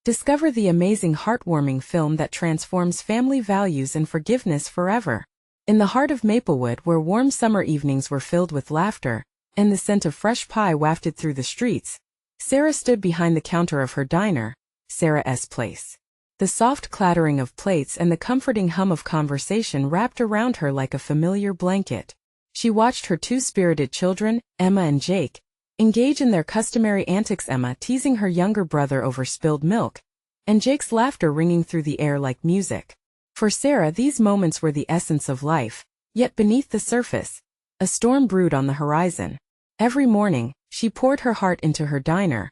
Discover the amazing heartwarming film that transforms family values and forgiveness forever. In the heart of Maplewood, where warm summer evenings were filled with laughter, and the scent of fresh pie wafted through the streets, Sarah stood behind the counter of her diner, Sarah's Place. The soft clattering of plates and the comforting hum of conversation wrapped around her like a familiar blanket. She watched her two spirited children, Emma and Jake, engage in their customary antics, Emma teasing her younger brother over spilled milk, and Jake's laughter ringing through the air like music. For Sarah, these moments were the essence of life, yet beneath the surface, a storm brewed on the horizon. Every morning, she poured her heart into her diner,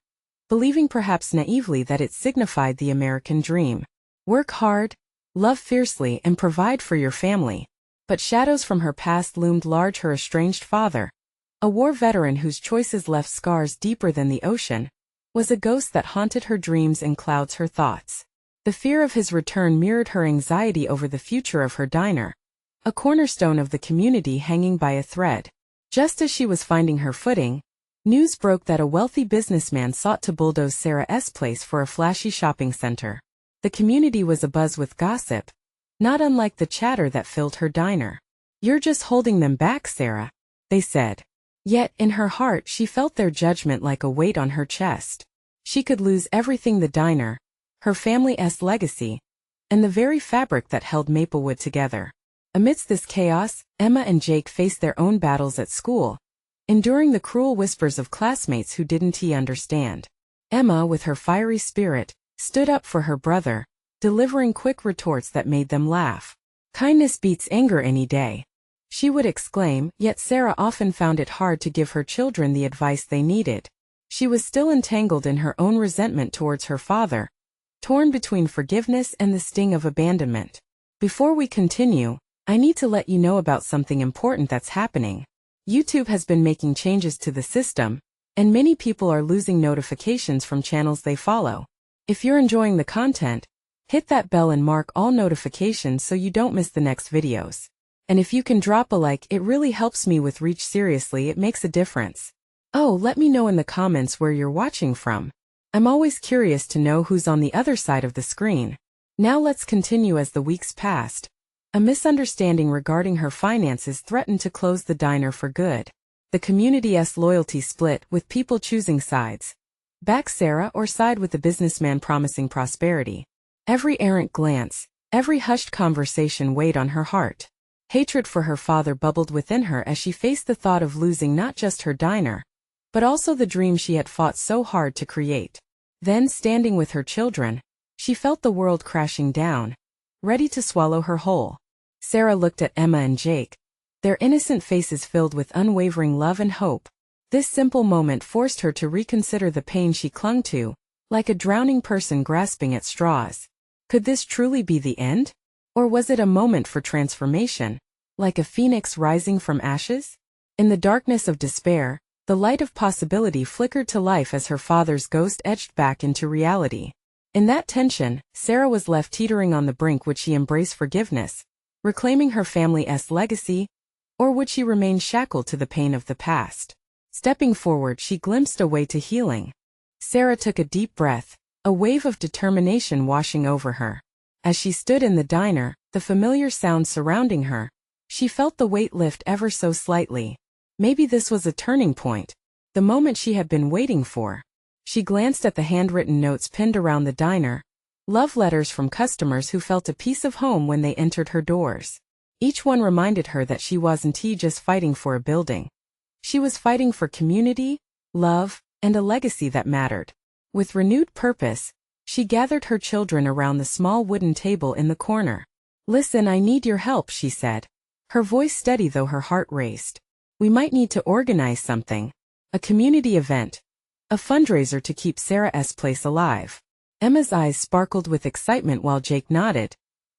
believing perhaps naively that it signified the American dream. Work hard, love fiercely, and provide for your family. But shadows from her past loomed large. Her estranged father, a war veteran whose choices left scars deeper than the ocean, was a ghost that haunted her dreams and clouds her thoughts. The fear of his return mirrored her anxiety over the future of her diner, a cornerstone of the community hanging by a thread. Just as she was finding her footing, news broke that a wealthy businessman sought to bulldoze Sarah's Place for a flashy shopping center. The community was abuzz with gossip, not unlike the chatter that filled her diner. "You're just holding them back, Sarah," they said. Yet, in her heart, she felt their judgment like a weight on her chest. She could lose everything: the diner, her family's legacy, and the very fabric that held Maplewood together. Amidst this chaos, Emma and Jake faced their own battles at school, enduring the cruel whispers of classmates who didn't understand. Emma, with her fiery spirit, stood up for her brother, delivering quick retorts that made them laugh. "Kindness beats anger any day," she would exclaim, yet Sarah often found it hard to give her children the advice they needed. She was still entangled in her own resentment towards her father, torn between forgiveness and the sting of abandonment. Before we continue, I need to let you know about something important that's happening. YouTube has been making changes to the system, and many people are losing notifications from channels they follow. If you're enjoying the content, hit that bell and mark all notifications so you don't miss the next videos. And if you can drop a like, it really helps me with reach. Seriously, it makes a difference. Oh, let me know in the comments where you're watching from. I'm always curious to know who's on the other side of the screen. Now let's continue. As the weeks passed, a misunderstanding regarding her finances threatened to close the diner for good. The community's loyalty split, with people choosing sides: back Sarah or side with the businessman promising prosperity. Every errant glance, every hushed conversation weighed on her heart. Hatred for her father bubbled within her as she faced the thought of losing not just her diner, but also the dream she had fought so hard to create. Then, standing with her children, she felt the world crashing down, ready to swallow her whole. Sarah looked at Emma and Jake, their innocent faces filled with unwavering love and hope. This simple moment forced her to reconsider the pain she clung to, like a drowning person grasping at straws. Could this truly be the end? Or was it a moment for transformation, like a phoenix rising from ashes? In the darkness of despair, the light of possibility flickered to life as her father's ghost edged back into reality. In that tension, Sarah was left teetering on the brink. Would she embrace forgiveness, reclaiming her family's legacy, or would she remain shackled to the pain of the past? Stepping forward, she glimpsed a way to healing. Sarah took a deep breath, a wave of determination washing over her. As she stood in the diner, the familiar sounds surrounding her, she felt the weight lift ever so slightly. Maybe this was a turning point, the moment she had been waiting for. She glanced at the handwritten notes pinned around the diner, love letters from customers who felt a piece of home when they entered her doors. Each one reminded her that she wasn't just fighting for a building. She was fighting for community, love, and a legacy that mattered. With renewed purpose, she gathered her children around the small wooden table in the corner. "Listen, I need your help," she said, her voice steady though her heart raced. "We might need to organize something. A community event. A fundraiser to keep Sarah's Place alive." Emma's eyes sparkled with excitement while Jake nodded,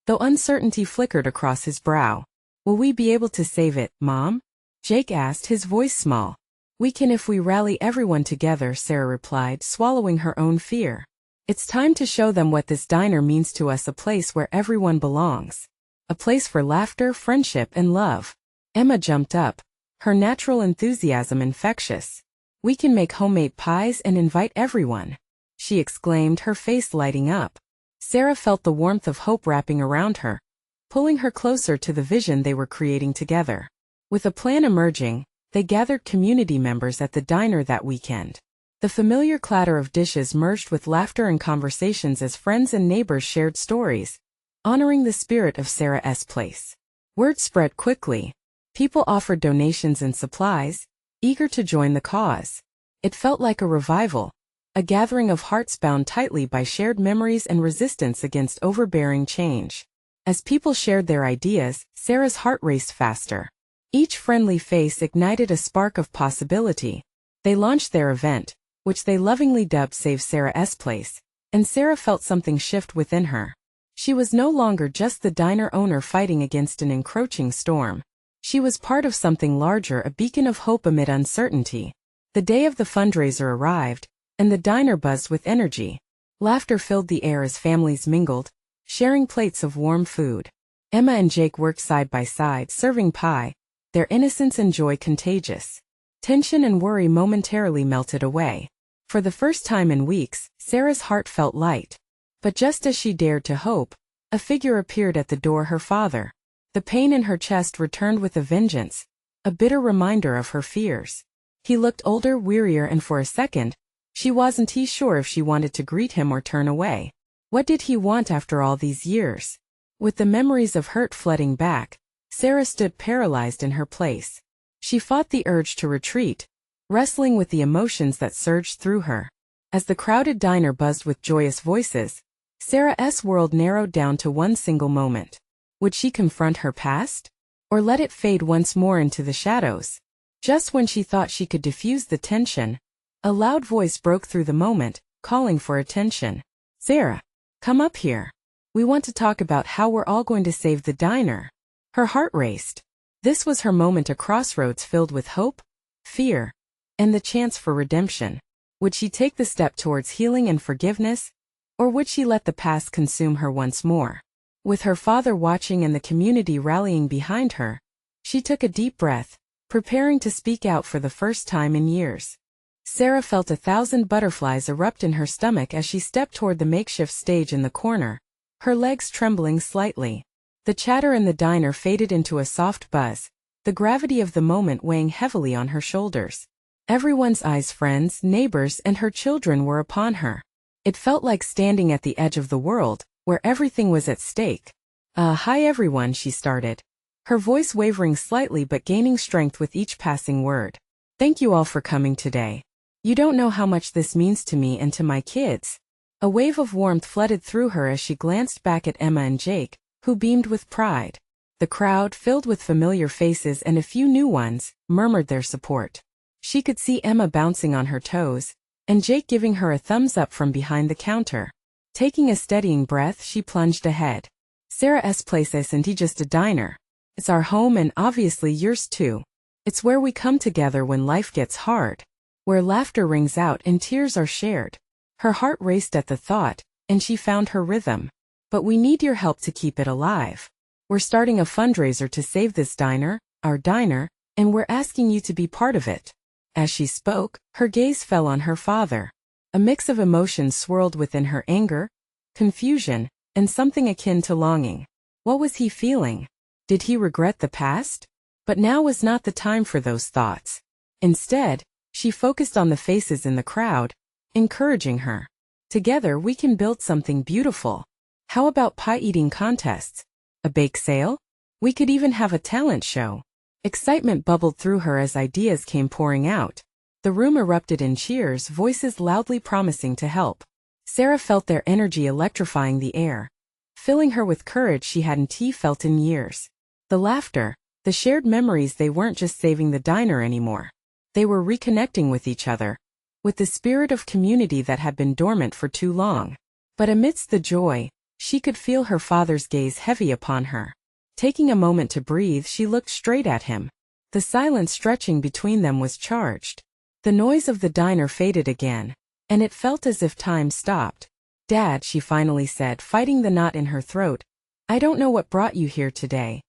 though uncertainty flickered across his brow. "Will we be able to save it, Mom?" Jake asked, his voice small. "We can if we rally everyone together," Sarah replied, swallowing her own fear. "It's time to show them what this diner means to us, a place where everyone belongs. A place for laughter, friendship, and love." Emma jumped up, her natural enthusiasm infectious. "We can make homemade pies and invite everyone," she exclaimed, her face lighting up. Sarah felt the warmth of hope wrapping around her, pulling her closer to the vision they were creating together. With a plan emerging, they gathered community members at the diner that weekend. The familiar clatter of dishes merged with laughter and conversations as friends and neighbors shared stories, honoring the spirit of Sarah's place. Word spread quickly. People offered donations and supplies, eager to join the cause. It felt like a revival, a gathering of hearts bound tightly by shared memories and resistance against overbearing change. As people shared their ideas, Sarah's heart raced faster. Each friendly face ignited a spark of possibility. They launched their event, which they lovingly dubbed Save Sarah's Place, and Sarah felt something shift within her. She was no longer just the diner owner fighting against an encroaching storm. She was part of something larger, a beacon of hope amid uncertainty. The day of the fundraiser arrived, and the diner buzzed with energy. Laughter filled the air as families mingled, sharing plates of warm food. Emma and Jake worked side by side, serving pie, their innocence and joy contagious. Tension and worry momentarily melted away. For the first time in weeks, Sarah's heart felt light. But just as she dared to hope, a figure appeared at the door, her father. The pain in her chest returned with a vengeance, a bitter reminder of her fears. He looked older, wearier, and for a second, she wasn't sure if she wanted to greet him or turn away. What did he want after all these years? With the memories of hurt flooding back, Sarah stood paralyzed in her place. She fought the urge to retreat, wrestling with the emotions that surged through her. As the crowded diner buzzed with joyous voices, Sarah's world narrowed down to one single moment. Would she confront her past? Or let it fade once more into the shadows? Just when she thought she could diffuse the tension, a loud voice broke through the moment, calling for attention. "Sarah, come up here. We want to talk about how we're all going to save the diner." Her heart raced. This was her moment, a crossroads filled with hope, fear, and the chance for redemption. Would she take the step towards healing and forgiveness, or would she let the past consume her once more? With her father watching and the community rallying behind her, she took a deep breath, preparing to speak out for the first time in years. Sarah felt 1,000 butterflies erupt in her stomach as she stepped toward the makeshift stage in the corner, her legs trembling slightly. The chatter in the diner faded into a soft buzz, the gravity of the moment weighing heavily on her shoulders. Everyone's eyes, friends, neighbors, and her children were upon her. It felt like standing at the edge of the world, where everything was at stake. Hi everyone, she started, her voice wavering slightly but gaining strength with each passing word. Thank you all for coming today. You don't know how much this means to me and to my kids. A wave of warmth flooded through her as she glanced back at Emma and Jake, who beamed with pride. The crowd, filled with familiar faces and a few new ones, murmured their support. She could see Emma bouncing on her toes, and Jake giving her a thumbs up from behind the counter. Taking a steadying breath, she plunged ahead. Sarah's Place isn't just a diner. It's our home and obviously yours too. It's where we come together when life gets hard, where laughter rings out and tears are shared. Her heart raced at the thought, and she found her rhythm. But we need your help to keep it alive. We're starting a fundraiser to save this diner, our diner, and we're asking you to be part of it. As she spoke, her gaze fell on her father. A mix of emotions swirled within her: anger, confusion, and something akin to longing. What was he feeling? Did he regret the past? But now was not the time for those thoughts. Instead, she focused on the faces in the crowd, encouraging her. Together we can build something beautiful. How about pie-eating contests? A bake sale? We could even have a talent show. Excitement bubbled through her as ideas came pouring out. The room erupted in cheers, voices loudly promising to help. Sarah felt their energy electrifying the air, filling her with courage she hadn't felt in years. The laughter, the shared memories, they weren't just saving the diner anymore. They were reconnecting with each other, with the spirit of community that had been dormant for too long. But amidst the joy, she could feel her father's gaze heavy upon her. Taking a moment to breathe, she looked straight at him. The silence stretching between them was charged. The noise of the diner faded again, and it felt as if time stopped. "Dad," she finally said, fighting the knot in her throat, "I don't know what brought you here today,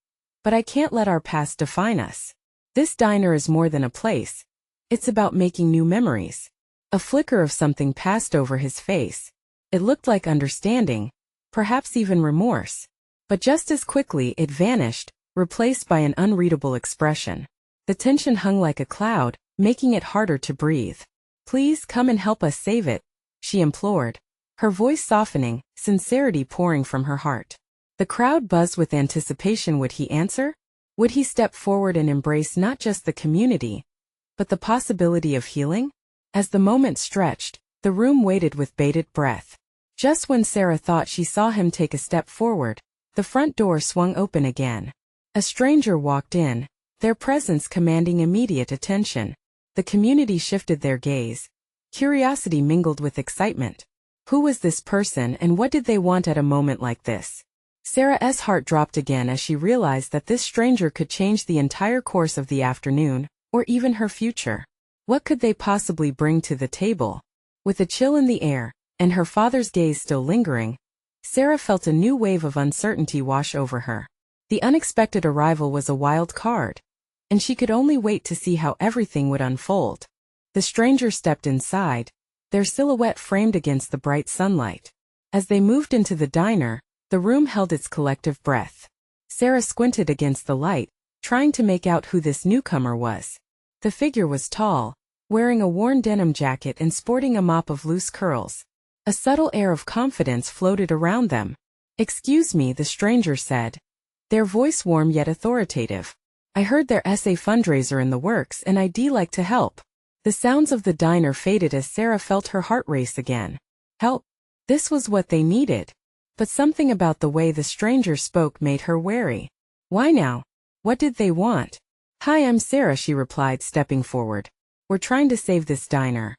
but I can't let our past define us. This diner is more than a place. It's about making new memories." A flicker of something passed over his face. It looked like understanding, perhaps even remorse. But just as quickly it vanished, replaced by an unreadable expression. The tension hung like a cloud, making it harder to breathe. "Please come and help us save it," she implored, her voice softening, sincerity pouring from her heart. The crowd buzzed with anticipation. Would he answer? Would he step forward and embrace not just the community, but the possibility of healing? As the moment stretched, the room waited with bated breath. Just when Sarah thought she saw him take a step forward, the front door swung open again. A stranger walked in, their presence commanding immediate attention. The community shifted their gaze. Curiosity mingled with excitement. Who was this person and what did they want at a moment like this? Sarah's heart dropped again as she realized that this stranger could change the entire course of the afternoon, or even her future. What could they possibly bring to the table? With a chill in the air, and her father's gaze still lingering, Sarah felt a new wave of uncertainty wash over her. The unexpected arrival was a wild card, and she could only wait to see how everything would unfold. The stranger stepped inside, their silhouette framed against the bright sunlight. As they moved into the diner, the room held its collective breath. Sarah squinted against the light, trying to make out who this newcomer was. The figure was tall, wearing a worn denim jacket and sporting a mop of loose curls. A subtle air of confidence floated around them. "Excuse me," the stranger said, their voice warm yet authoritative. "I heard there's a fundraiser in the works and I'd like to help." The sounds of the diner faded as Sarah felt her heart race again. Help. This was what they needed. But something about the way the stranger spoke made her wary. Why now? What did they want? "Hi, I'm Sarah," she replied, stepping forward. "We're trying to save this diner.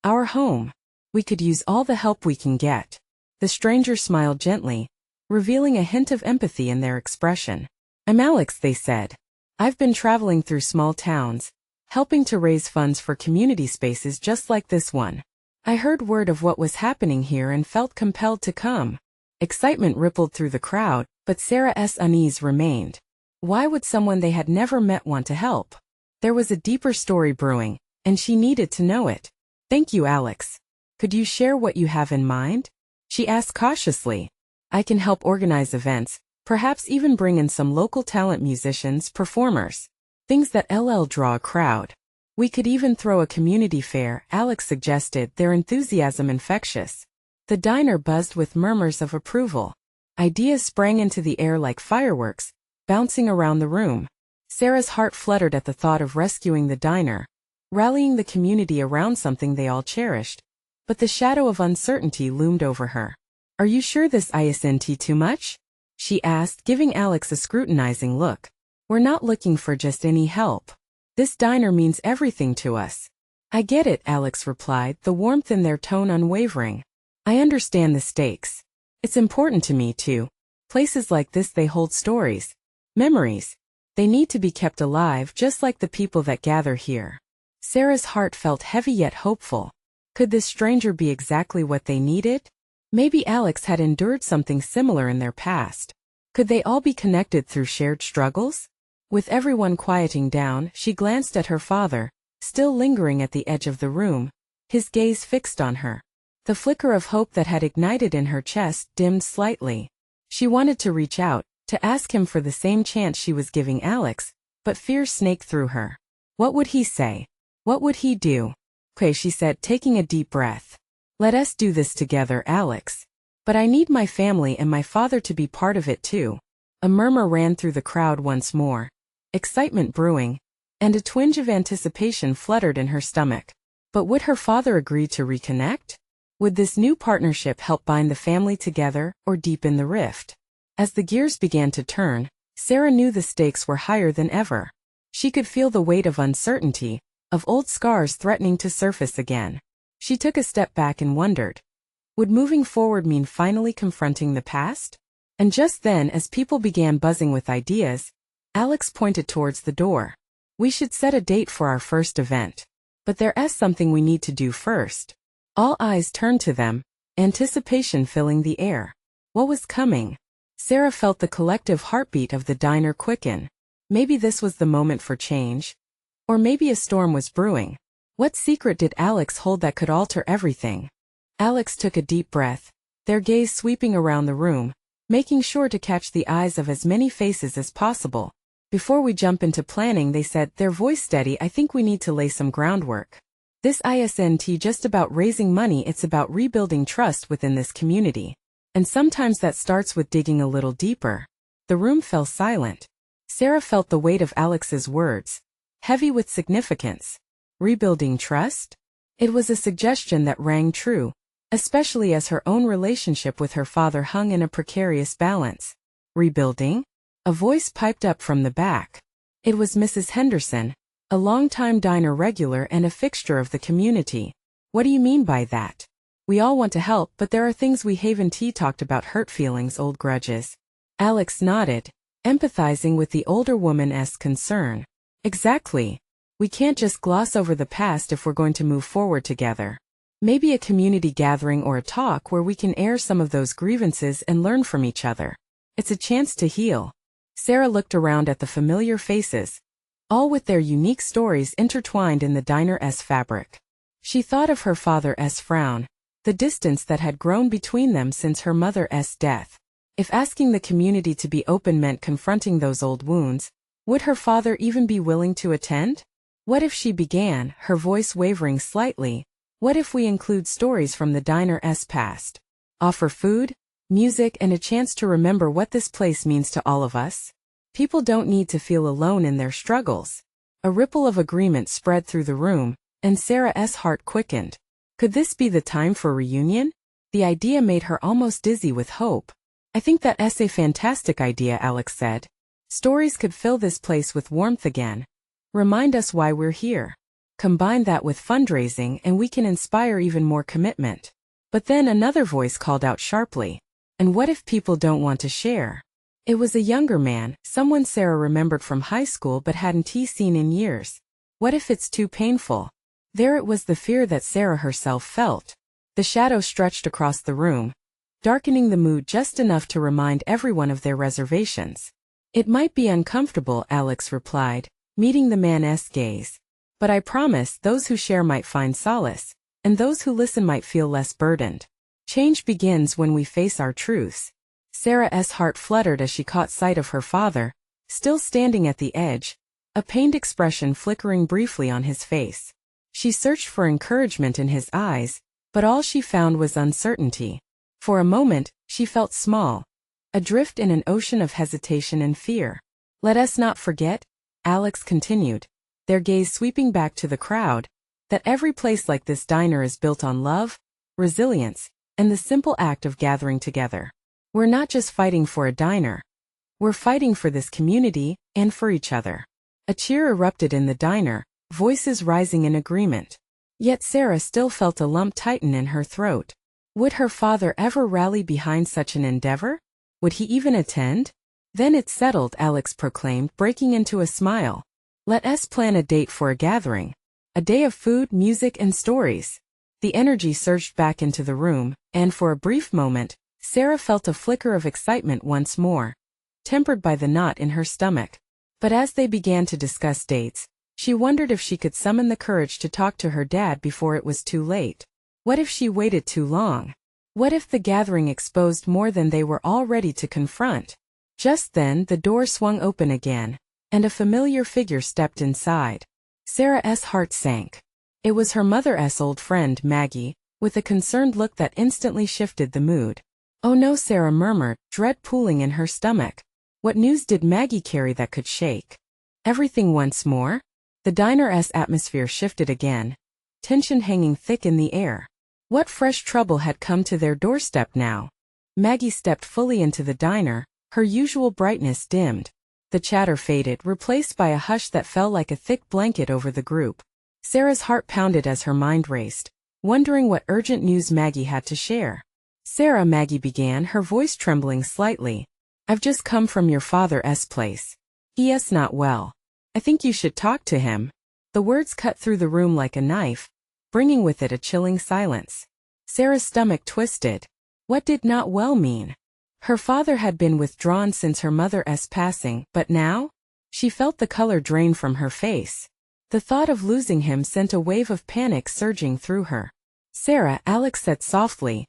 Our home. We could use all the help we can get." The stranger smiled gently, revealing a hint of empathy in their expression. "I'm Alex," they said. "I've been traveling through small towns, helping to raise funds for community spaces just like this one. I heard word of what was happening here and felt compelled to come." Excitement rippled through the crowd, but Sarah's unease remained. Why would someone they had never met want to help? There was a deeper story brewing, and she needed to know it. "Thank you, Alex. Could you share what you have in mind?" she asked cautiously. "I can help organize events, perhaps even bring in some local talent, musicians, performers. Things that draw a crowd. We could even throw a community fair," Alex suggested, their enthusiasm infectious. The diner buzzed with murmurs of approval. Ideas sprang into the air like fireworks, bouncing around the room. Sarah's heart fluttered at the thought of rescuing the diner, rallying the community around something they all cherished. But the shadow of uncertainty loomed over her. "Are you sure this isn't too much?" she asked, giving Alex a scrutinizing look. "We're not looking for just any help. This diner means everything to us." "I get it," Alex replied, the warmth in their tone unwavering. "I understand the stakes. It's important to me too. Places like this, they hold stories, memories. They need to be kept alive just like the people that gather here." Sarah's heart felt heavy yet hopeful. Could this stranger be exactly what they needed? Maybe Alex had endured something similar in their past. Could they all be connected through shared struggles? With everyone quieting down, she glanced at her father, still lingering at the edge of the room, his gaze fixed on her. The flicker of hope that had ignited in her chest dimmed slightly. She wanted to reach out, to ask him for the same chance she was giving Alex, but fear snaked through her. What would he say? What would he do? "Okay," she said, taking a deep breath. "Let us do this together, Alex. But I need my family and my father to be part of it too." A murmur ran through the crowd once more, excitement brewing, and a twinge of anticipation fluttered in her stomach. But would her father agree to reconnect? Would this new partnership help bind the family together or deepen the rift? As the gears began to turn, Sarah knew the stakes were higher than ever. She could feel the weight of uncertainty, of old scars threatening to surface again. She took a step back and wondered, would moving forward mean finally confronting the past? And just then, as people began buzzing with ideas, Alex pointed towards the door. "We should set a date for our first event. But there's something we need to do first." All eyes turned to them, anticipation filling the air. What was coming? Sarah felt the collective heartbeat of the diner quicken. Maybe this was the moment for change. Or maybe a storm was brewing. What secret did Alex hold that could alter everything? Alex took a deep breath, their gaze sweeping around the room, making sure to catch the eyes of as many faces as possible. Before we jump into planning, they said, their voice steady, I think we need to lay some groundwork. This isn't just about raising money, it's about rebuilding trust within this community. And sometimes that starts with digging a little deeper. The room fell silent. Sarah felt the weight of Alex's words, heavy with significance. Rebuilding trust? It was a suggestion that rang true, especially as her own relationship with her father hung in a precarious balance. Rebuilding? A voice piped up from the back. It was Mrs. Henderson, a longtime diner regular and a fixture of the community. What do you mean by that? We all want to help, but there are things we haven't talked about, hurt feelings, old grudges. Alex nodded, empathizing with the older woman's concern. Exactly. We can't just gloss over the past if we're going to move forward together. Maybe a community gathering or a talk where we can air some of those grievances and learn from each other. It's a chance to heal. Sarah looked around at the familiar faces, all with their unique stories intertwined in the diner's fabric. She thought of her father's frown, the distance that had grown between them since her mother's death. If asking the community to be open meant confronting those old wounds, would her father even be willing to attend? What if she began, her voice wavering slightly, what if we include stories from the diner's past? Offer food, music, and a chance to remember what this place means to all of us? People don't need to feel alone in their struggles. A ripple of agreement spread through the room, and Sarah's heart quickened. Could this be the time for reunion? The idea made her almost dizzy with hope. I think that's a fantastic idea, Alex said. Stories could fill this place with warmth again. Remind us why we're here. Combine that with fundraising and we can inspire even more commitment. But then another voice called out sharply. And what if people don't want to share? It was a younger man, someone Sarah remembered from high school but hadn't seen in years. What if it's too painful? There it was, the fear that Sarah herself felt. The shadow stretched across the room, darkening the mood just enough to remind everyone of their reservations. It might be uncomfortable, Alex replied, meeting the man's gaze. But I promise those who share might find solace, and those who listen might feel less burdened. Change begins when we face our truths. Sarah's heart fluttered as she caught sight of her father, still standing at the edge, a pained expression flickering briefly on his face. She searched for encouragement in his eyes, but all she found was uncertainty. For a moment, she felt small, adrift in an ocean of hesitation and fear. Let us not forget, Alex continued, their gaze sweeping back to the crowd, that every place like this diner is built on love, resilience, and the simple act of gathering together. We're not just fighting for a diner. We're fighting for this community and for each other. A cheer erupted in the diner, voices rising in agreement. Yet Sarah still felt a lump tighten in her throat. Would her father ever rally behind such an endeavor? Would he even attend? Then it's settled, Alex proclaimed, breaking into a smile. Let us plan a date for a gathering. A day of food, music, and stories. The energy surged back into the room, and for a brief moment, Sarah felt a flicker of excitement once more, tempered by the knot in her stomach. But as they began to discuss dates, she wondered if she could summon the courage to talk to her dad before it was too late. What if she waited too long? What if the gathering exposed more than they were all ready to confront? Just then the door swung open again, and a familiar figure stepped inside. Sarah's heart sank. It was her mother's old friend, Maggie, with a concerned look that instantly shifted the mood. Oh no, Sarah murmured, dread pooling in her stomach. What news did Maggie carry that could shake everything once more? The diner's atmosphere shifted again, tension hanging thick in the air. What fresh trouble had come to their doorstep now? Maggie stepped fully into the diner, her usual brightness dimmed. The chatter faded, replaced by a hush that fell like a thick blanket over the group. Sarah's heart pounded as her mind raced, wondering what urgent news Maggie had to share. Sarah, Maggie began, her voice trembling slightly. I've just come from your father's place. He's not well. I think you should talk to him. The words cut through the room like a knife, bringing with it a chilling silence. Sarah's stomach twisted. What did not well mean? Her father had been withdrawn since her mother's passing, but now? She felt the color drain from her face. The thought of losing him sent a wave of panic surging through her. Sarah, Alex said softly,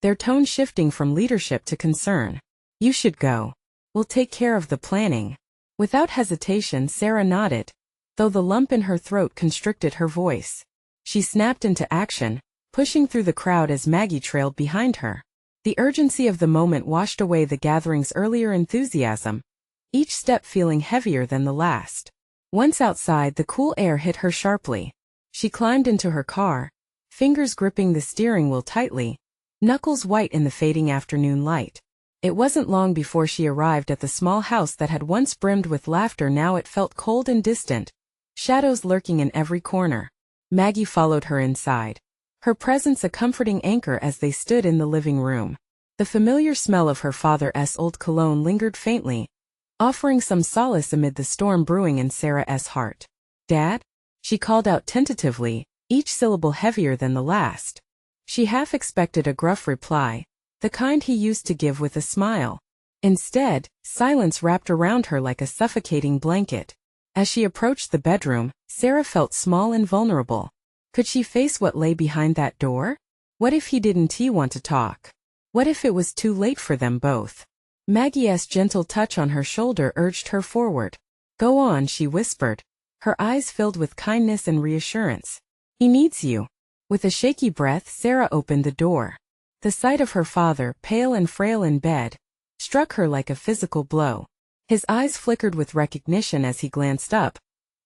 their tone shifting from leadership to concern. You should go. We'll take care of the planning. Without hesitation, Sarah nodded, though the lump in her throat constricted her voice. She snapped into action, pushing through the crowd as Maggie trailed behind her. The urgency of the moment washed away the gathering's earlier enthusiasm, each step feeling heavier than the last. Once outside, the cool air hit her sharply. She climbed into her car, fingers gripping the steering wheel tightly, knuckles white in the fading afternoon light. It wasn't long before she arrived at the small house that had once brimmed with laughter. Now it felt cold and distant, shadows lurking in every corner. Maggie followed her inside, her presence a comforting anchor as they stood in the living room. The familiar smell of her father's old cologne lingered faintly, offering some solace amid the storm brewing in Sarah's heart. Dad? She called out tentatively, each syllable heavier than the last. She half expected a gruff reply, the kind he used to give with a smile. Instead, silence wrapped around her like a suffocating blanket. As she approached the bedroom, Sarah felt small and vulnerable. Could she face what lay behind that door? What if he didn't want to talk? What if it was too late for them both? Maggie's gentle touch on her shoulder urged her forward. Go on, she whispered, her eyes filled with kindness and reassurance. He needs you. With a shaky breath, Sarah opened the door. The sight of her father, pale and frail in bed, struck her like a physical blow. His eyes flickered with recognition as he glanced up,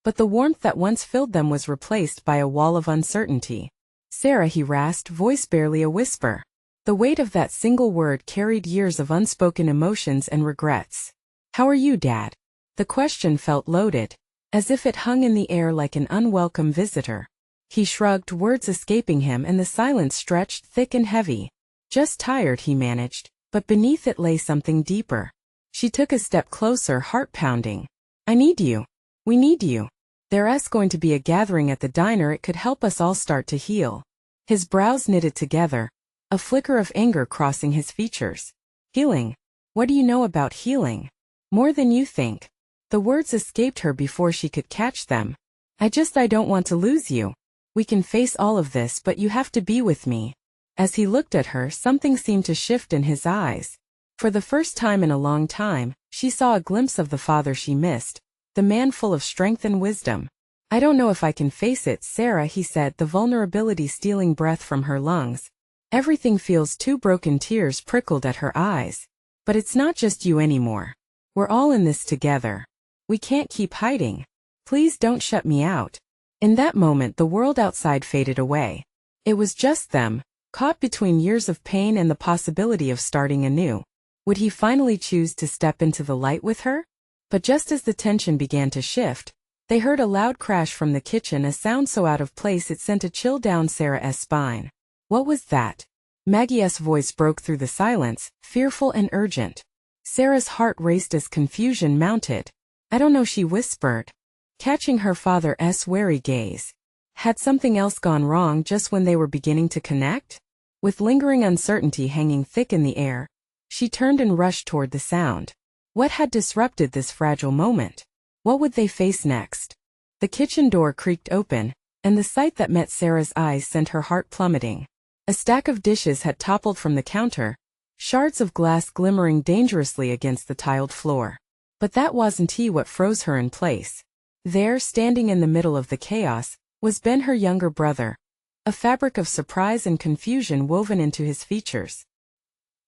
but the warmth that once filled them was replaced by a wall of uncertainty. Sarah, he rasped, voice barely a whisper. The weight of that single word carried years of unspoken emotions and regrets. How are you, Dad? The question felt loaded, as if it hung in the air like an unwelcome visitor. He shrugged, words escaping him, and the silence stretched thick and heavy. Just tired, he managed, but beneath it lay something deeper. She took a step closer, heart pounding. I need you. We need you. There's going to be a gathering at the diner. It could help us all start to heal. His brows knitted together, a flicker of anger crossing his features. Healing? What do you know about healing? More than you think. The words escaped her before she could catch them. I don't want to lose you. We can face all of this, but you have to be with me. As he looked at her, something seemed to shift in his eyes. For the first time in a long time, she saw a glimpse of the father she missed, the man full of strength and wisdom. I don't know if I can face it, Sarah, he said, the vulnerability stealing breath from her lungs. Everything feels too broken. Tears prickled at her eyes. But it's not just you anymore. We're all in this together. We can't keep hiding. Please don't shut me out. In that moment, the world outside faded away. It was just them, caught between years of pain and the possibility of starting anew. Would he finally choose to step into the light with her? But just as the tension began to shift, they heard a loud crash from the kitchen, a sound so out of place it sent a chill down Sarah's spine. What was that? Maggie's voice broke through the silence, fearful and urgent. Sarah's heart raced as confusion mounted. I don't know, she whispered, catching her father's wary gaze. Had something else gone wrong just when they were beginning to connect? With lingering uncertainty hanging thick in the air, she turned and rushed toward the sound. What had disrupted this fragile moment? What would they face next? The kitchen door creaked open, and the sight that met Sarah's eyes sent her heart plummeting. A stack of dishes had toppled from the counter, shards of glass glimmering dangerously against the tiled floor. But that wasn't what froze her in place. There, standing in the middle of the chaos, was Ben, her younger brother, a fabric of surprise and confusion woven into his features.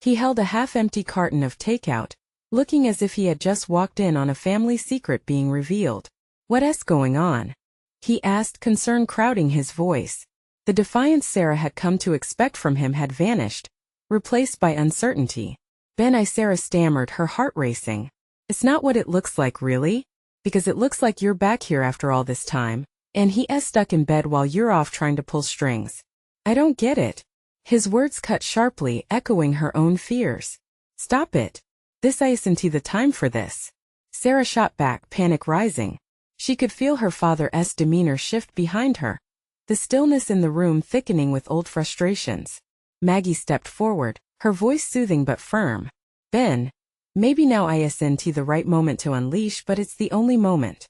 He held a half-empty carton of takeout, looking as if he had just walked in on a family secret being revealed. What's going on? He asked, concern crowding his voice. The defiance Sarah had come to expect from him had vanished, replaced by uncertainty. Ben, Sarah stammered, her heart racing. It's not what it looks like, really? Because it looks like you're back here after all this time, and he's stuck in bed while you're off trying to pull strings. I don't get it. His words cut sharply, echoing her own fears. Stop it. This isn't the time for this. Sarah shot back, panic rising. She could feel her father's demeanor shift behind her, the stillness in the room thickening with old frustrations. Maggie stepped forward, her voice soothing but firm. Ben, maybe now isn't the right moment to unleash, but it's the only moment.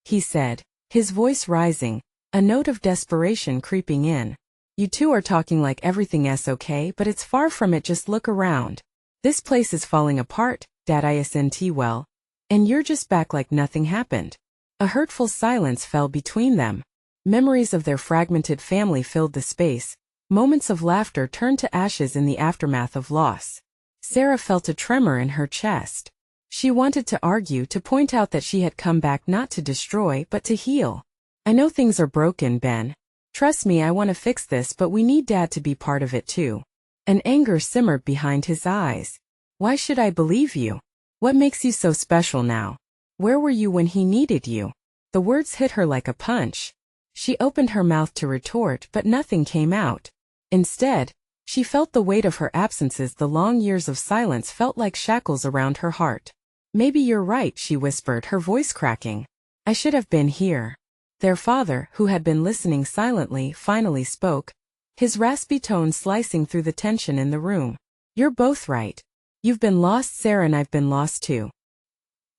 He said, his voice rising, a note of desperation creeping in. You two are talking like everything's okay, but it's far from it. Just look around. This place is falling apart, Dad isn't well. And you're just back like nothing happened. A hurtful silence fell between them. Memories of their fragmented family filled the space. Moments of laughter turned to ashes in the aftermath of loss. Sarah felt a tremor in her chest. She wanted to argue, to point out that she had come back not to destroy but to heal. I know things are broken, Ben. Trust me, I want to fix this, but we need Dad to be part of it too. An anger simmered behind his eyes. Why should I believe you? What makes you so special now? Where were you when he needed you? The words hit her like a punch. She opened her mouth to retort, but nothing came out. Instead, she felt the weight of her absences. The long years of silence felt like shackles around her heart. Maybe you're right, she whispered, her voice cracking. I should have been here. Their father, who had been listening silently, finally spoke, his raspy tone slicing through the tension in the room. You're both right. You've been lost, Sarah, and I've been lost too.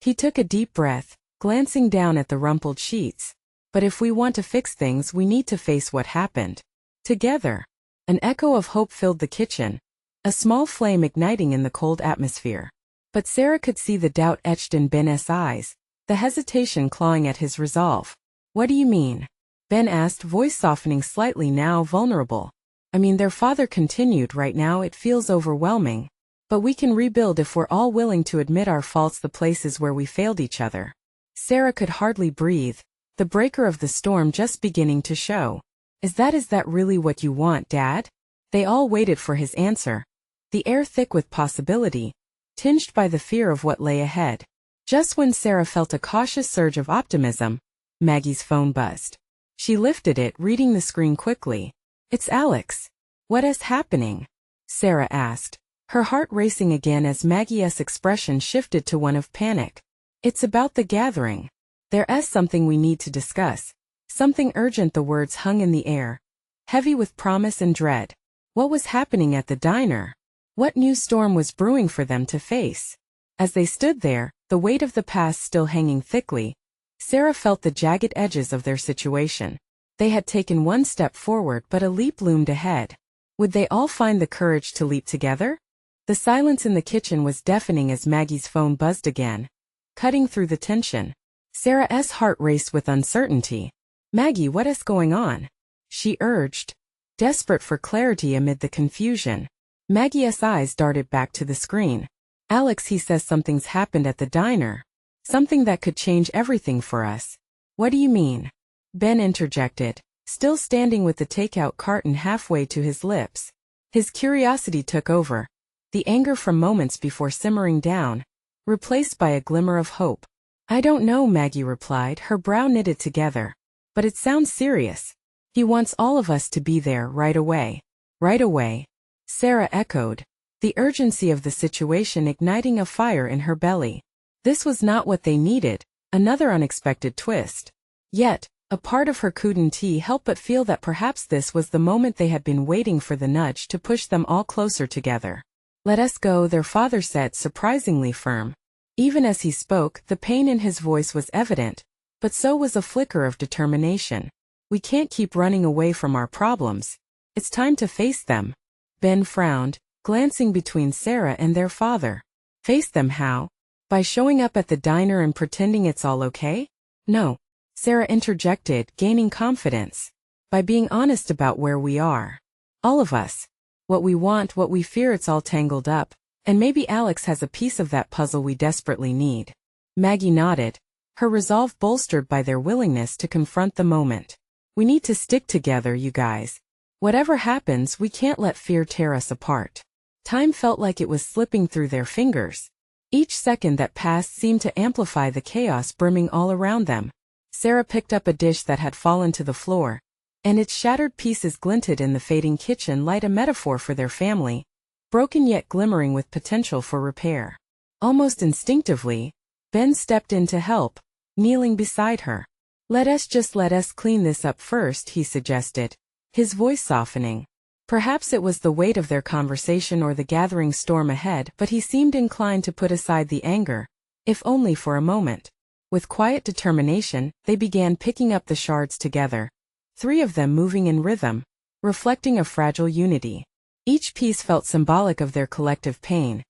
He took a deep breath, glancing down at the rumpled sheets. But if we want to fix things, we need to face what happened. Together. An echo of hope filled the kitchen, a small flame igniting in the cold atmosphere. But Sarah could see the doubt etched in Ben's eyes, the hesitation clawing at his resolve. What do you mean? Ben asked, voice softening slightly, now vulnerable. I mean, their father continued, right now it feels overwhelming. But we can rebuild if we're all willing to admit our faults, the places where we failed each other. Sarah could hardly breathe, the breaker of the storm just beginning to show. Is that really what you want, Dad? They all waited for his answer, the air thick with possibility, tinged by the fear of what lay ahead. Just when Sarah felt a cautious surge of optimism, Maggie's phone buzzed. She lifted it, reading the screen quickly. It's Alex. What is happening? Sarah asked, her heart racing again as Maggie's expression shifted to one of panic. It's about the gathering. There's something we need to discuss. Something urgent. The words hung in the air, heavy with promise and dread. What was happening at the diner? What new storm was brewing for them to face? As they stood there, the weight of the past still hanging thickly, Sarah felt the jagged edges of their situation. They had taken one step forward, but a leap loomed ahead. Would they all find the courage to leap together? The silence in the kitchen was deafening as Maggie's phone buzzed again, cutting through the tension. Sarah's heart raced with uncertainty. Maggie, what is going on? She urged, desperate for clarity amid the confusion. Maggie's eyes darted back to the screen. Alex, he says something's happened at the diner. Something that could change everything for us. What do you mean? Ben interjected, still standing with the takeout carton halfway to his lips. His curiosity took over, the anger from moments before simmering down, replaced by a glimmer of hope. I don't know, Maggie replied, her brow knitted together. But it sounds serious. He wants all of us to be there right away. Right away? Sarah echoed, the urgency of the situation igniting a fire in her belly. This was not what they needed, another unexpected twist. Yet, a part of her couldn't help but feel that perhaps this was the moment they had been waiting for, the nudge to push them all closer together. Let us go, their father said, surprisingly firm. Even as he spoke, the pain in his voice was evident, but so was a flicker of determination. We can't keep running away from our problems. It's time to face them. Ben frowned, glancing between Sarah and their father. Face them how? By showing up at the diner and pretending it's all okay? No. Sarah interjected, gaining confidence. By being honest about where we are. All of us. What we want, what we fear, it's all tangled up. And maybe Alex has a piece of that puzzle we desperately need. Maggie nodded, her resolve bolstered by their willingness to confront the moment. We need to stick together, you guys. Whatever happens, we can't let fear tear us apart. Time felt like it was slipping through their fingers. Each second that passed seemed to amplify the chaos brimming all around them. Sarah picked up a dish that had fallen to the floor, and its shattered pieces glinted in the fading kitchen light, a metaphor for their family, broken yet glimmering with potential for repair. Almost instinctively, Ben stepped in to help, kneeling beside her. Let us clean this up first, he suggested, his voice softening. Perhaps it was the weight of their conversation or the gathering storm ahead, but he seemed inclined to put aside the anger, if only for a moment. With quiet determination, they began picking up the shards together, 3 of them moving in rhythm, reflecting a fragile unity. Each piece felt symbolic of their collective pain,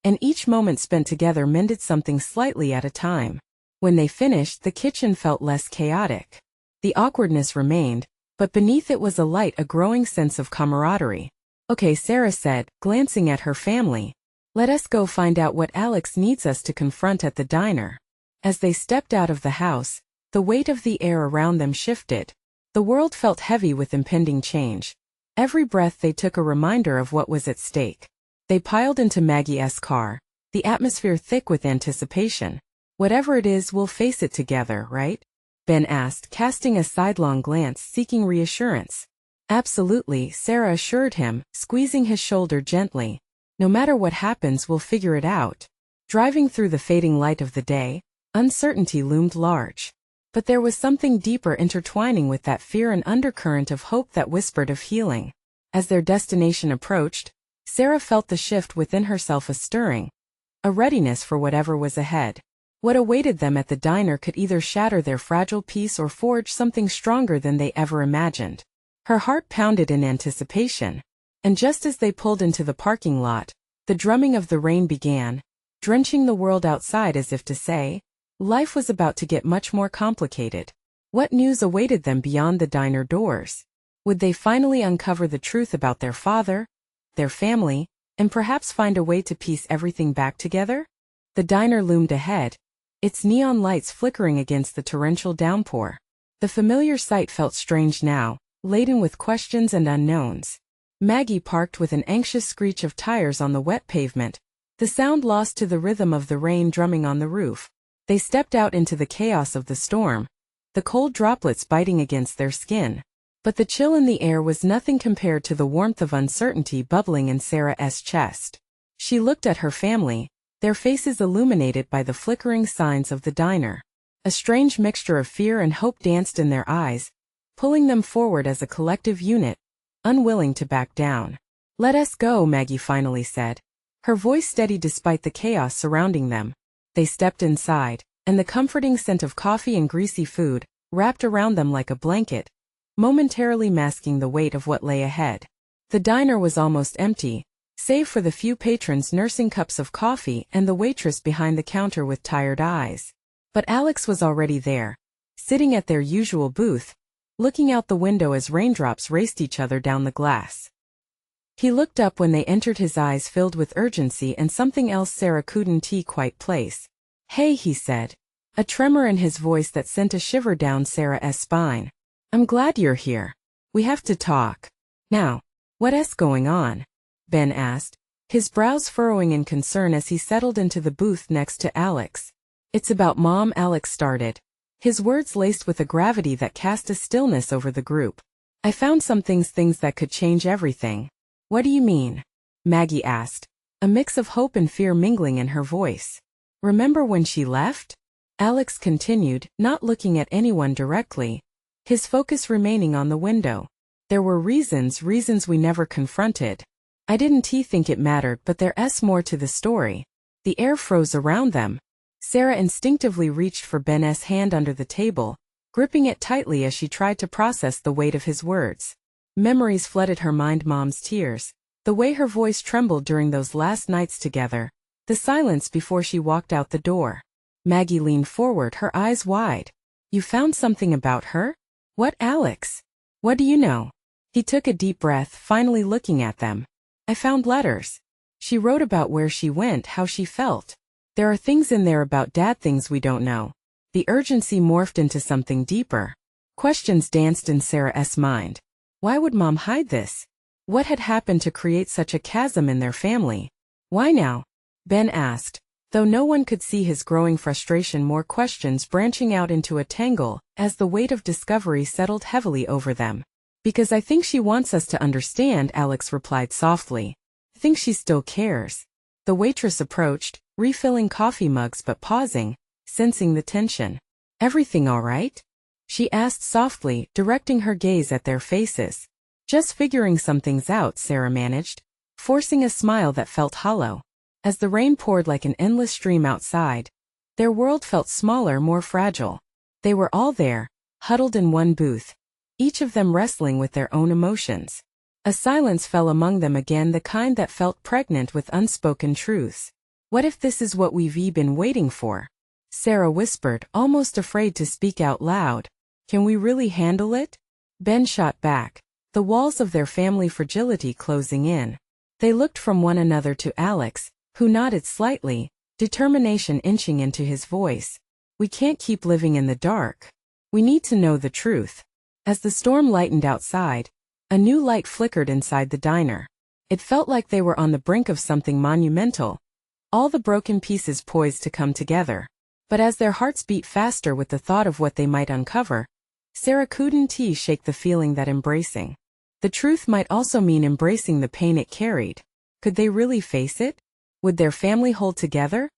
and each moment spent together mended something slightly at a time. When they finished, the kitchen felt less chaotic. The awkwardness remained, but beneath it was a growing sense of camaraderie. "Okay," Sarah said, glancing at her family. "Let us go find out what Alex needs us to confront at the diner." As they stepped out of the house, the weight of the air around them shifted. The world felt heavy with impending change. Every breath they took a reminder of what was at stake. They piled into Maggie's car, the atmosphere thick with anticipation. "Whatever it is, we'll face it together, right?" Ben asked, casting a sidelong glance seeking reassurance. "Absolutely," Sarah assured him, squeezing his shoulder gently. "No matter what happens, we'll figure it out." Driving through the fading light of the day, uncertainty loomed large. But there was something deeper intertwining with that fear, an undercurrent of hope that whispered of healing. As their destination approached, Sarah felt the shift within herself, a stirring, a readiness for whatever was ahead. What awaited them at the diner could either shatter their fragile peace or forge something stronger than they ever imagined. Her heart pounded in anticipation, and just as they pulled into the parking lot, the drumming of the rain began, drenching the world outside as if to say, life was about to get much more complicated. What news awaited them beyond the diner doors? Would they finally uncover the truth about their father, their family, and perhaps find a way to piece everything back together? The diner loomed ahead, its neon lights flickering against the torrential downpour. The familiar sight felt strange now, laden with questions and unknowns. Maggie parked with an anxious screech of tires on the wet pavement, the sound lost to the rhythm of the rain drumming on the roof. They stepped out into the chaos of the storm, the cold droplets biting against their skin. But the chill in the air was nothing compared to the warmth of uncertainty bubbling in Sarah's chest. She looked at her family, their faces illuminated by the flickering signs of the diner. A strange mixture of fear and hope danced in their eyes, pulling them forward as a collective unit, unwilling to back down. "Let us go," Maggie finally said, her voice steady despite the chaos surrounding them. They stepped inside, and the comforting scent of coffee and greasy food wrapped around them like a blanket, momentarily masking the weight of what lay ahead. The diner was almost empty, save for the few patrons nursing cups of coffee and the waitress behind the counter with tired eyes. But Alex was already there, sitting at their usual booth, looking out the window as raindrops raced each other down the glass. He looked up when they entered, his eyes filled with urgency and something else Sarah couldn't quite place. "Hey," he said, a tremor in his voice that sent a shiver down Sarah's spine. "I'm glad you're here. We have to talk." "Now, what's going on?" Ben asked, his brows furrowing in concern as he settled into the booth next to Alex. "It's about Mom," Alex started, his words laced with a gravity that cast a stillness over the group. "I found some things that could change everything." "What do you mean?" Maggie asked, a mix of hope and fear mingling in her voice. "Remember when she left?" Alex continued, not looking at anyone directly, his focus remaining on the window. "There were reasons we never confronted. I didn't think it mattered, but there's more to the story." The air froze around them. Sarah instinctively reached for Ben's hand under the table, gripping it tightly as she tried to process the weight of his words. Memories flooded her mind, Mom's tears, the way her voice trembled during those last nights together, the silence before she walked out the door. Maggie leaned forward, her eyes wide. "You found something about her? What, Alex? What do you know?" He took a deep breath, finally looking at them. "I found letters. She wrote about where she went, how she felt. There are things in there about Dad, things we don't know." The urgency morphed into something deeper. Questions danced in Sarah's mind. Why would Mom hide this? What had happened to create such a chasm in their family? "Why now?" Ben asked, though no one could see his growing frustration, more questions branching out into a tangle as the weight of discovery settled heavily over them. "Because I think she wants us to understand," Alex replied softly. "I think she still cares." The waitress approached, refilling coffee mugs but pausing, sensing the tension. "Everything all right?" she asked softly, directing her gaze at their faces. "Just figuring some things out," Sarah managed, forcing a smile that felt hollow. As the rain poured like an endless stream outside, Their world felt smaller, more fragile. They were all there, huddled in one booth, each of them wrestling with their own emotions. A silence fell among them again, the kind that felt pregnant with unspoken truths. "What if this is what we've been waiting for?" Sarah whispered, almost afraid to speak out loud. "Can we really handle it?" Ben shot back, the walls of their family fragility closing in. They looked from one another to Alex, who nodded slightly, determination inching into his voice. "We can't keep living in the dark. We need to know the truth." As the storm lightened outside, a new light flickered inside the diner. It felt like they were on the brink of something monumental, all the broken pieces poised to come together. But as their hearts beat faster with the thought of what they might uncover, Sarah couldn't shake the feeling that embracing the truth might also mean embracing the pain it carried. Could they really face it? Would their family hold together?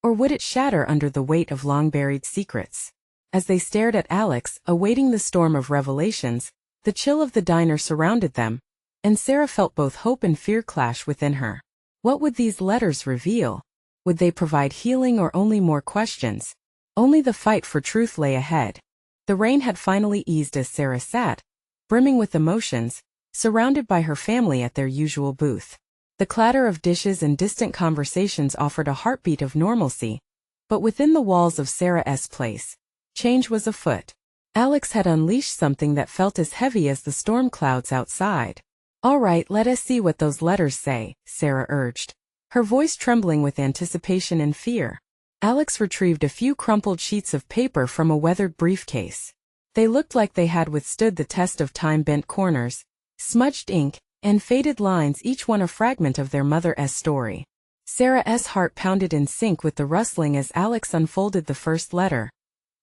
Or would it shatter under the weight of long-buried secrets? As they stared at Alex, awaiting the storm of revelations, the chill of the diner surrounded them, and Sarah felt both hope and fear clash within her. What would these letters reveal? Would they provide healing or only more questions? Only the fight for truth lay ahead. The rain had finally eased as Sarah sat, brimming with emotions, surrounded by her family at their usual booth. The clatter of dishes and distant conversations offered a heartbeat of normalcy, but within the walls of Sarah's place, change was afoot. Alex had unleashed something that felt as heavy as the storm clouds outside. "All right, let us see what those letters say," Sarah urged, her voice trembling with anticipation and fear. Alex retrieved a few crumpled sheets of paper from a weathered briefcase. They looked like they had withstood the test of time, bent corners, smudged ink, and faded lines, each one a fragment of their mother's story. Sarah's heart pounded in sync with the rustling as Alex unfolded the first letter,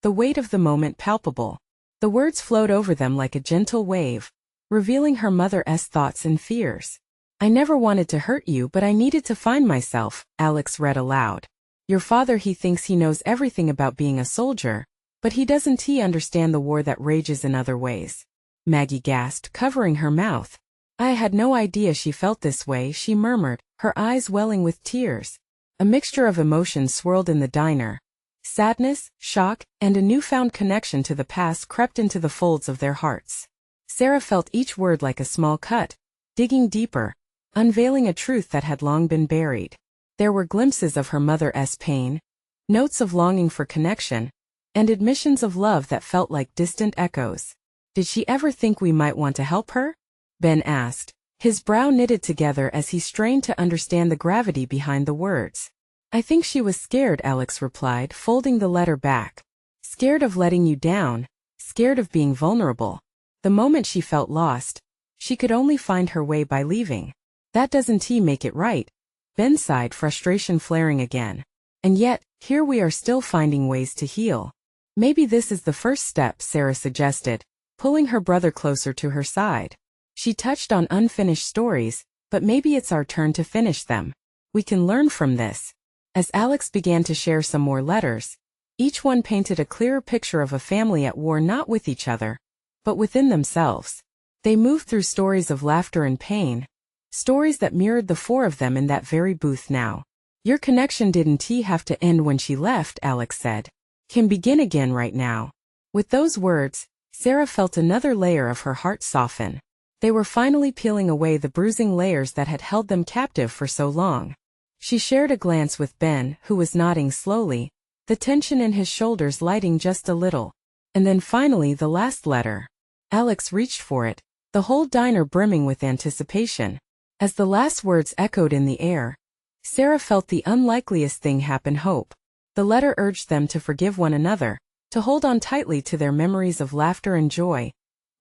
the weight of the moment palpable. The words flowed over them like a gentle wave, revealing her mother's thoughts and fears. "I never wanted to hurt you, but I needed to find myself," Alex read aloud. "Your father, he thinks he knows everything about being a soldier, but he doesn't understand the war that rages in other ways." Maggie gasped, covering her mouth. "I had no idea she felt this way," she murmured, her eyes welling with tears. A mixture of emotions swirled in the diner. Sadness, shock, and a newfound connection to the past crept into the folds of their hearts. Sarah felt each word like a small cut, digging deeper, unveiling a truth that had long been buried. There were glimpses of her mother's pain, notes of longing for connection, and admissions of love that felt like distant echoes. "Did she ever think we might want to help her?" Ben asked, his brow knitted together as he strained to understand the gravity behind the words. "I think she was scared," Alex replied, folding the letter back. "Scared of letting you down, scared of being vulnerable. The moment she felt lost, she could only find her way by leaving. That doesn't make it right." Ben sighed, frustration flaring again. "And yet, here we are still finding ways to heal." "Maybe this is the first step," Sarah suggested, pulling her brother closer to her side. She touched on unfinished stories, but maybe it's our turn to finish them. We can learn from this. As Alex began to share some more letters, each one painted a clearer picture of a family at war, not with each other, but within themselves. They moved through stories of laughter and pain, stories that mirrored the four of them in that very booth now. "Your connection didn't have to end when she left," Alex said. "Can begin again right now." With those words, Sarah felt another layer of her heart soften. They were finally peeling away the bruising layers that had held them captive for so long. She shared a glance with Ben, who was nodding slowly, the tension in his shoulders lighting just a little. And then finally the last letter. Alex reached for it, the whole diner brimming with anticipation. As the last words echoed in the air, Sarah felt the unlikeliest thing happen: hope. The letter urged them to forgive one another, to hold on tightly to their memories of laughter and joy,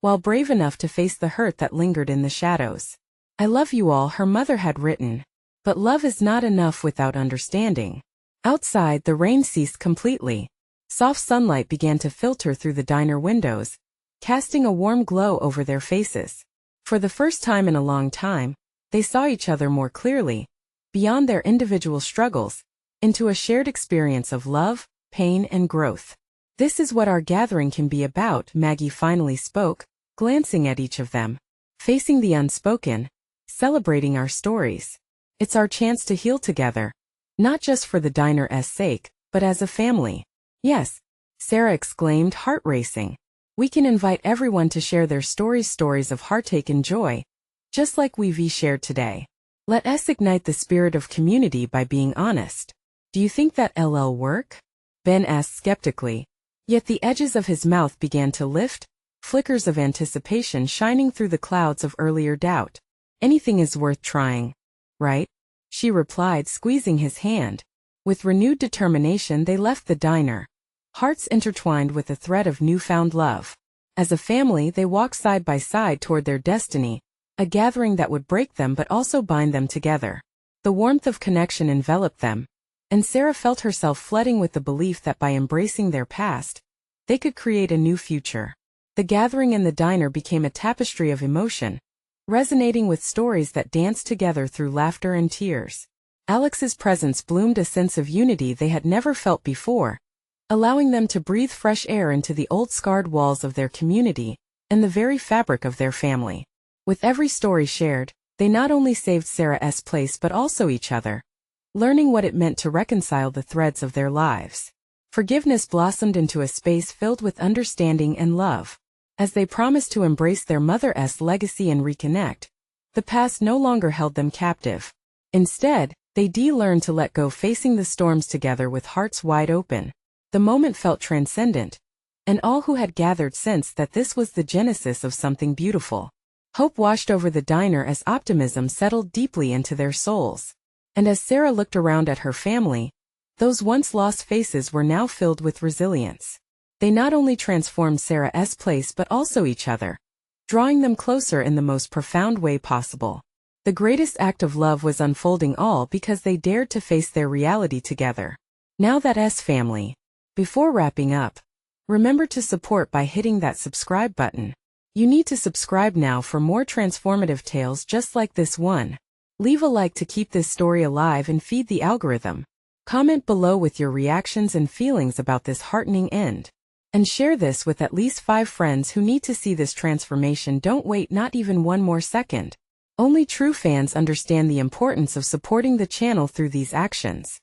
while brave enough to face the hurt that lingered in the shadows. "I love you all," her mother had written. But love is not enough without understanding. Outside, the rain ceased completely. Soft sunlight began to filter through the diner windows, casting a warm glow over their faces. For the first time in a long time, they saw each other more clearly, beyond their individual struggles, into a shared experience of love, pain, and growth. "This is what our gathering can be about," Maggie finally spoke, glancing at each of them. "Facing the unspoken, celebrating our stories. It's our chance to heal together, not just for the diner's sake, but as a family. Yes, Sarah exclaimed, heart racing. We can invite everyone to share their stories of heartache and joy, just like we've shared today. Let us ignite the spirit of community by being honest. Do you think that'll work? Ben asked skeptically. Yet the edges of his mouth began to lift, flickers of anticipation shining through the clouds of earlier doubt. Anything is worth trying, right? She replied, squeezing his hand. With renewed determination they left the diner, hearts intertwined with a thread of newfound love. As a family they walked side by side toward their destiny, a gathering that would break them but also bind them together. The warmth of connection enveloped them, and Sarah felt herself flooding with the belief that by embracing their past, they could create a new future. The gathering in the diner became a tapestry of emotion, resonating with stories that danced together through laughter and tears. Alex's presence bloomed a sense of unity they had never felt before, allowing them to breathe fresh air into the old scarred walls of their community and the very fabric of their family. With every story shared, they not only saved Sarah's place but also each other, learning what it meant to reconcile the threads of their lives. Forgiveness blossomed into a space filled with understanding and love. As they promised to embrace their mother's legacy and reconnect, the past no longer held them captive. Instead, they learned to let go, facing the storms together with hearts wide open. The moment felt transcendent, and all who had gathered sensed that this was the genesis of something beautiful. Hope washed over the diner as optimism settled deeply into their souls. And as Sarah looked around at her family, those once lost faces were now filled with resilience. They not only transformed Sarah's place but also each other, drawing them closer in the most profound way possible. The greatest act of love was unfolding, all because they dared to face their reality together. Now that's family. Before wrapping up, remember to support by hitting that subscribe button. You need to subscribe now for more transformative tales just like this one. Leave a like to keep this story alive and feed the algorithm. Comment below with your reactions and feelings about this heartening end. And share this with at least 5 friends who need to see this transformation. Don't wait not even one more second. Only true fans understand the importance of supporting the channel through these actions.